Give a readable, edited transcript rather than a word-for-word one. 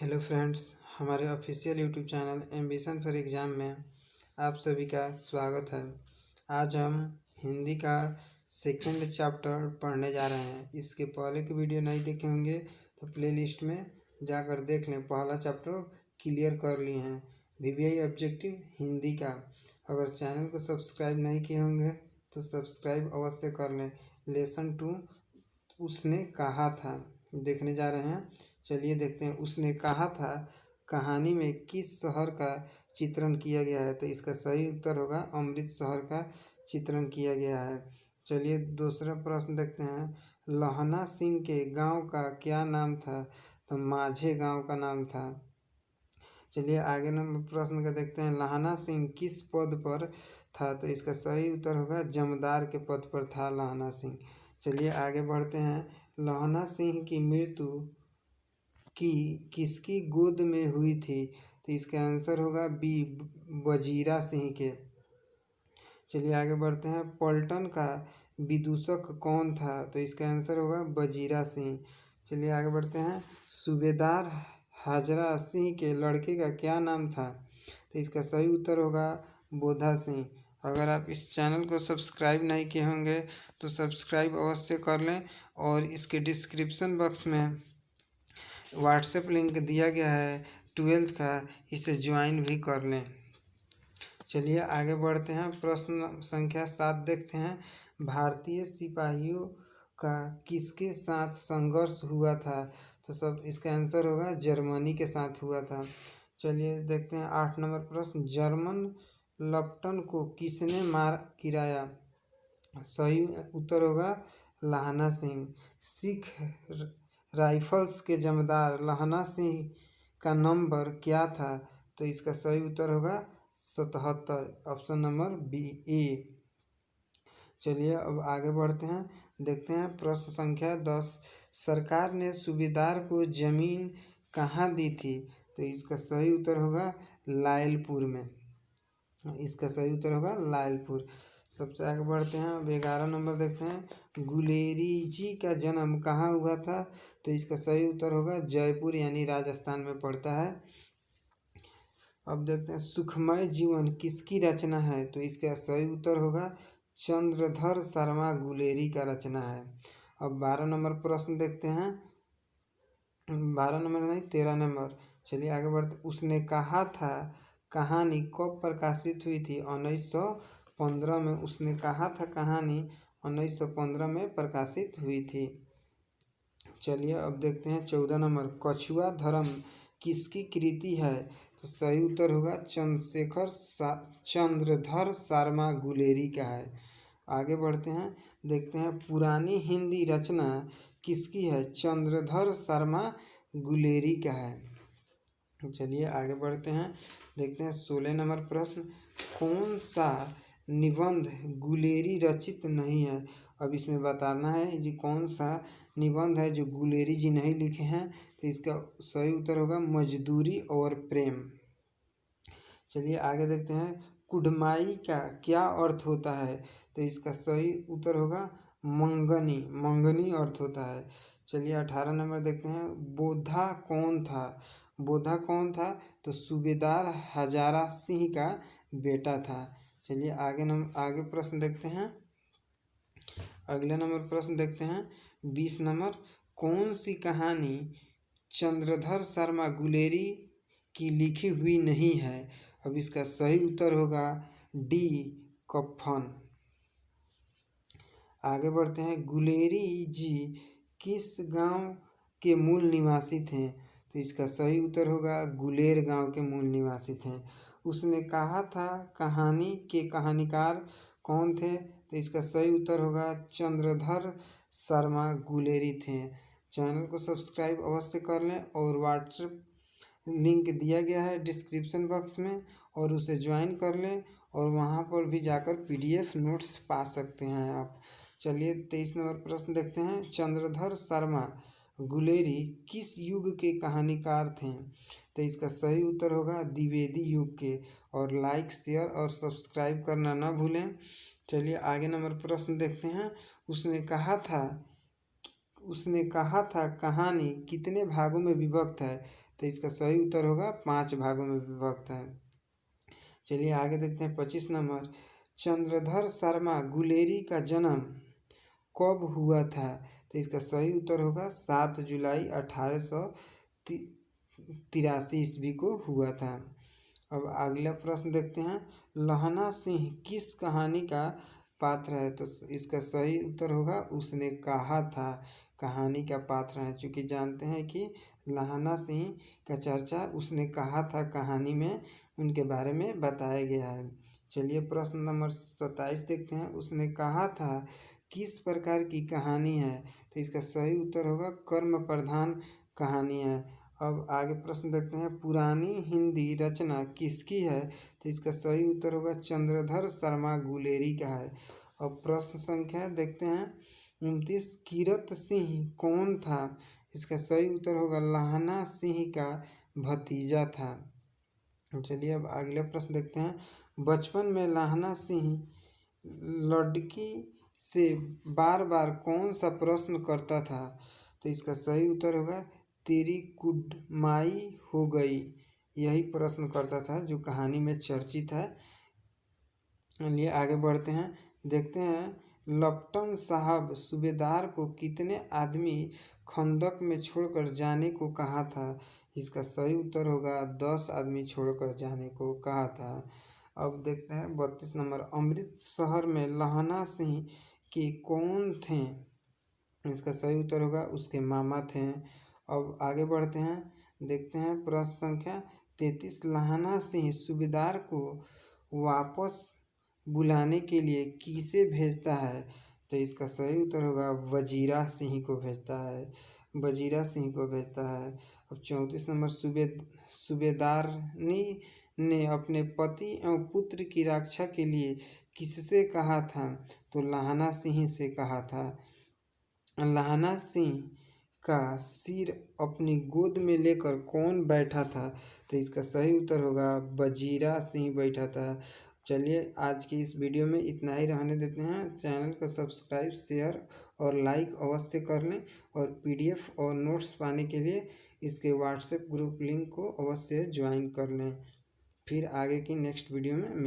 Hello friends, हमारे official YouTube channel ambition for exam में आप सभी का स्वागत है। आज हम हिंदी का सेकंड चैप्टर पढ़ने जा रहे हैं। इसके पहले की वीडियो नहीं देखे होंगे तो प्लेलिस्ट में जाकर देख लें। पहला चैप्टर क्लियर कर लिए हैं, वीवीआई ऑब्जेक्टिव हिंदी का। अगर चैनल को सब्सक्राइब नहीं किए होंगे तो सब्सक्राइब अवश्य कर लें। लेसन 2 उसने कहा था देखने जा रहे हैं। चलिए देखते हैं। उसने कहा था कहानी में किस शहर का चित्रण किया गया है? तो इसका सही उत्तर होगा अमृत शहर का चित्रण किया गया है। चलिए दूसरा प्रश्न देखते हैं। लहना सिंह के गांव का क्या नाम था? तो माझे गांव का नाम था। चलिए आगे नंबर प्रश्न का देखते हैं। लहना सिंह किस पद पर था? तो इसका सही उत्तर होगा जमदार के पद पर था लहना सिंह। चलिए आगे बढ़ते हैं। लहना सिंह की मृत्यु किसकी गोद में हुई थी? तो इसका आंसर होगा बी, वजीरा सिंह के। चलिए आगे बढ़ते हैं। पलटन का विदूषक कौन था? तो इसका आंसर होगा वजीरा सिंह। चलिए आगे बढ़ते हैं। सूबेदार हाजरा सिंह के लड़के का क्या नाम था? तो इसका सही उत्तर होगा बोधा सिंह। अगर आप इस चैनल को सब्सक्राइब नहीं किए होंगे तो सब्सक्राइब अवश्य कर लें और इसके डिस्क्रिप्शन बॉक्स में व्हाट्सएप लिंक दिया गया है 12th का, इसे ज्वाइन भी कर लें। चलिए आगे बढ़ते हैं। प्रश्न संख्या 7 देखते हैं। भारतीय सिपाहियों का किसके साथ संघर्ष हुआ था? तो सब इसका आंसर होगा जर्मनी के साथ हुआ था। चलिए देखते हैं 8 नंबर प्रश्न। जर्मन लप्टन को किसने मार गिराया? सही उत्तर होगा लहना सिंह। सिख राइफल्स के जमींदार लहना सिंह का नंबर क्या था? तो इसका सही उत्तर होगा 77, ऑप्शन नंबर बी ए। चलिए अब आगे बढ़ते हैं। देखते हैं प्रश्न संख्या 10। सरकार ने सूबेदार को जमीन कहाँ दी थी? तो इसका सही उत्तर होगा लायलपुर में। इसका सही उत्तर होगा लायलपुर। सबसे आगे बढ़ते हैं। अब 11 नंबर देखते हैं। गुलेरी जी का जन्म कहाँ हुआ था? तो इसका सही उत्तर होगा जयपुर यानी राजस्थान में पड़ता है। अब देखते हैं सुखमय जीवन किसकी रचना है? तो इसका सही उत्तर होगा चंद्रधर शर्मा गुलेरी का रचना है। अब 12 नंबर प्रश्न देखते हैं। 12 नंबर नहीं, 13 नंबर। चलिए आगे बढ़ते। उसने कहा था कहानी कब प्रकाशित हुई थी? 1915 में। उसने कहा था कहानी 1915 में प्रकाशित हुई थी। चलिए अब देखते हैं 14 नंबर। कछुआ धर्म किसकी कृति है? तो सही उत्तर होगा चंद्रधर शर्मा गुलेरी का है। आगे बढ़ते हैं। देखते हैं पुरानी हिंदी रचना किसकी है? चंद्रधर शर्मा गुलेरी का है। चलिए आगे बढ़ते हैं। देखते हैं 16 नंबर प्रश्न। कौन सा निबंध गुलेरी रचित नहीं है? अब इसमें बताना है जी कौन सा निबंध है जो गुलेरी जी नहीं लिखे हैं। तो इसका सही उत्तर होगा मजदूरी और प्रेम। चलिए आगे देखते हैं। कुढ़माई का क्या अर्थ होता है? तो इसका सही उत्तर होगा मंगनी। मंगनी अर्थ होता है। चलिए 18 नंबर देखते हैं। बोधा कौन था? बोधा कौन था? तो सूबेदार हजारा सिंह का बेटा था। चलिए आगे प्रश्न देखते हैं। अगले नंबर प्रश्न देखते हैं 20 नंबर। कौन सी कहानी चंद्रधर शर्मा गुलेरी की लिखी हुई नहीं है? अब इसका सही उत्तर होगा डी, कफन। आगे बढ़ते हैं। गुलेरी जी किस गांव के मूल निवासी थे? तो इसका सही उत्तर होगा गुलेर गांव के मूल निवासी थे। उसने कहा था कहानी के कहानीकार कौन थे? तो इसका सही उत्तर होगा चंद्रधर शर्मा गुलेरी थे। चैनल को सब्सक्राइब अवश्य कर लें और व्हाट्सएप लिंक दिया गया है डिस्क्रिप्शन बॉक्स में, और उसे ज्वाइन कर लें और वहाँ पर भी जाकर पीडीएफ नोट्स पा सकते हैं आप। चलिए 23 नंबर प्रश्न देखते हैं। चंद्रधर शर्मा गुलेरी किस युग के कहानीकार थे? तो इसका सही उत्तर होगा द्विवेदी युग के। और लाइक, शेयर और सब्सक्राइब करना ना भूलें। चलिए आगे नंबर प्रश्न देखते हैं। उसने कहा था कहानी कितने भागों में विभक्त है? तो इसका सही उत्तर होगा 5 भागों में विभक्त है। चलिए आगे देखते हैं 25 नंबर। चंद्रधर शर्मा गुलेरी का जन्म कब हुआ था? तो इसका सही उत्तर होगा 7 जुलाई 1883 ईस्वी को हुआ था। अब अगला प्रश्न देखते हैं। लहना सिंह किस कहानी का पात्र है? तो इसका सही उत्तर होगा उसने कहा था कहानी का पात्र है, क्योंकि जानते हैं कि लहना सिंह का चर्चा उसने कहा था कहानी में उनके बारे में बताया गया है। चलिए प्रश्न नंबर 27 देखते हैं। उसने कहा था किस प्रकार की कहानी है? तो इसका सही उत्तर होगा कर्म प्रधान कहानी है। अब आगे प्रश्न देखते हैं। पुरानी हिंदी रचना किसकी है? तो इसका सही उत्तर होगा चंद्रधर शर्मा गुलेरी का है। अब प्रश्न संख्या देखते हैं 29। कीरत सिंह कौन था? इसका सही उत्तर होगा लहना सिंह का भतीजा था। चलिए अब अगला प्रश्न देखते हैं। बचपन में लहना सिंह लड़की से बार बार कौन सा प्रश्न करता था? तो इसका सही उत्तर होगा तेरी कुड़माई हो गई, यही प्रश्न करता था जो कहानी में चर्चित है। चलिए आगे बढ़ते हैं। देखते हैं लप्टन साहब सूबेदार को कितने आदमी खंदक में छोड़कर जाने को कहा था? इसका सही उत्तर होगा 10 आदमी छोड़कर जाने को कहा था। अब देखते हैं 32 नंबर। अमृतसर में लहना सिंह के कौन थे? इसका सही उत्तर होगा उसके मामा थे। अब आगे बढ़ते हैं। देखते हैं प्रश्न संख्या 33। लहना सिंह सूबेदार को वापस बुलाने के लिए किसे भेजता है? तो इसका सही उत्तर होगा वजीरा सिंह को भेजता है, वजीरा सिंह को भेजता है। अब 34 नंबर। सूबेदारनी ने अपने पति एवं पुत्र की रक्षा के लिए किससे कहा था? तो लहना सिंह से कहा था। लहना सिंह का सिर अपनी गोद में लेकर कौन बैठा था? तो इसका सही उत्तर होगा वजीरा सिंह बैठा था। चलिए आज की इस वीडियो में इतना ही रहने देते हैं। चैनल को सब्सक्राइब, शेयर और लाइक अवश्य कर लें और पीडीएफ और नोट्स पाने के लिए इसके व्हाट्सएप ग्रुप लिंक को अवश्य ज्वाइन कर लें। फिर आगे की नेक्स्ट वीडियो में मिलते हैं।